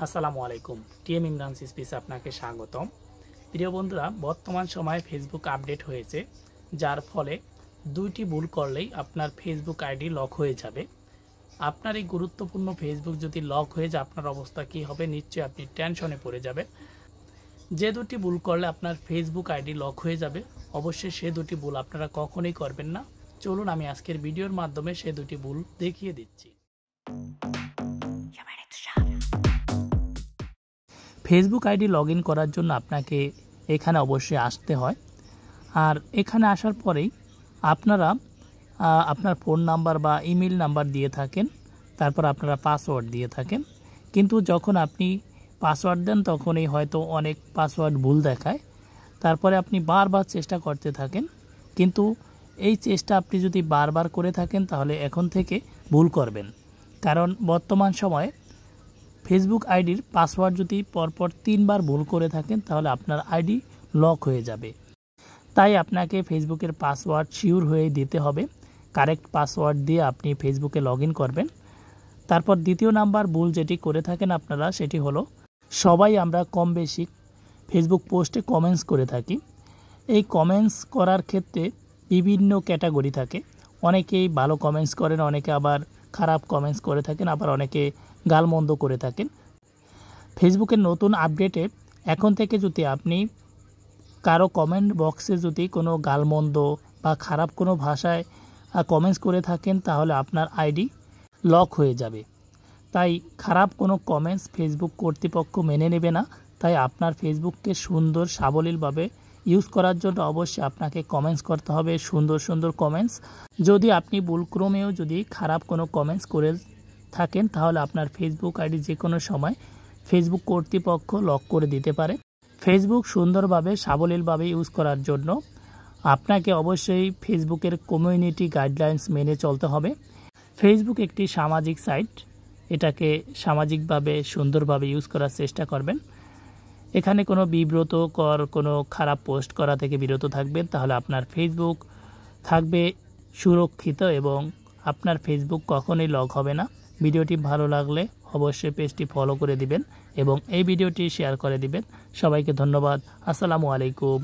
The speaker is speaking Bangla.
আসসালামু আলাইকুম। টিএম ইমরান স্পিচে আপনাকে স্বাগতম। প্রিয় বন্ধুরা, বর্তমান সময়ে ফেসবুক আপডেট হয়েছে, যার ফলে দুইটি ভুল করলেই আপনার ফেসবুক আইডি লক হয়ে যাবে। আপনার এই গুরুত্বপূর্ণ ফেসবুক যদি লক হয়ে যায় আপনার অবস্থা কী হবে, নিশ্চয়ই আপনি টেনশনে পড়ে যাবেন। যে দুটি ভুল করলে আপনার ফেসবুক আইডি লক হয়ে যাবে, অবশ্যই সে দুটি ভুল আপনারা কখনোই করবেন না। চলুন আমি আজকের ভিডিওর মাধ্যমে সে দুটি ভুল দেখিয়ে দিচ্ছি। ফেসবুক আইডি লগ ইন করার জন্য আপনাকে এখানে অবশ্যই আসতে হয়। আর এখানে আসার পরেই আপনারা আপনার ফোন নাম্বার বা ইমেল নাম্বার দিয়ে থাকেন, তারপর আপনারা পাসওয়ার্ড দিয়ে থাকেন। কিন্তু যখন আপনি পাসওয়ার্ড দেন তখনই হয়তো অনেক পাসওয়ার্ড ভুল দেখায়। তারপরে আপনি বারবার চেষ্টা করতে থাকেন, কিন্তু এই চেষ্টা আপনি যদি বারবার করে থাকেন তাহলে এখন থেকে ভুল করবেন। কারণ বর্তমান সময়ে ফেসবুক আইডির পাসওয়ার্ড যদি পরপর 3 বার ভুল করে থাকেন তাহলে আপনার আইডি লক হয়ে যাবে। তাই আপনাকে ফেসবুকের পাসওয়ার্ড শিওর হয়ে দিতে হবে। কারেক্ট পাসওয়ার্ড দিয়ে আপনি ফেসবুকে লগ ইন করবেন। তারপর দ্বিতীয় নাম্বার ভুল যেটি করে থাকেন আপনারা, সেটি হলো সবাই আমরা কম বেশি ফেসবুক পোস্টে কমেন্টস করে থাকি। এই কমেন্টস করার ক্ষেত্রে বিভিন্ন ক্যাটাগরি থাকে। অনেকেই ভালো কমেন্টস করেন, অনেকে আবার খারাপ কমেন্টস করে থাকেন, আবার অনেকে গালমন্দ করে থাকেন। ফেসবুকের নতুন আপডেটে এখন থেকে যদি আপনি কারো কমেন্ট বক্সে যদি কোনো গালমন্দ বা খারাপ কোনো ভাষায় কমেন্টস করে থাকেন তাহলে আপনার আইডি লক হয়ে যাবে। তাই খারাপ কোনো কমেন্টস ফেসবুক কর্তৃপক্ষ মেনে নেবে না। তাই আপনার ফেসবুককে সুন্দর সাবলীলভাবে ইউজ করার জন্য অবশ্যই আপনাকে কমেন্টস করতে হবে, সুন্দর সুন্দর কমেন্টস। যদি আপনি ভুলক্রমেও যদি খারাপ কোনো কমেন্টস করে থাকেন তাহলে আপনার ফেসবুক আইডি যে কোনো সময় ফেসবুক কর্তৃপক্ষ লক করে দিতে পারে। ফেসবুক সুন্দরভাবে সাবলীলভাবে ইউজ করার জন্য আপনাকে অবশ্যই ফেসবুকের কমিউনিটি গাইডলাইন্স মেনে চলতে হবে। ফেসবুক একটি সামাজিক সাইট, এটাকে সামাজিকভাবে সুন্দরভাবে ইউজ করার চেষ্টা করবেন। এখানে কোনো বিব্রতকর কোনো খারাপ পোস্ট করা থেকে বিরত থাকবেন, তাহলে আপনার ফেসবুক থাকবে সুরক্ষিত এবং আপনার ফেসবুক কখনোই লক হবে না। ভিডিওটি ভালো লাগলে অবশ্যই পেজটি ফলো করে দিবেন এবং এই ভিডিওটি শেয়ার করে দিবেন। সবাইকে ধন্যবাদ। আসসালামু আলাইকুম।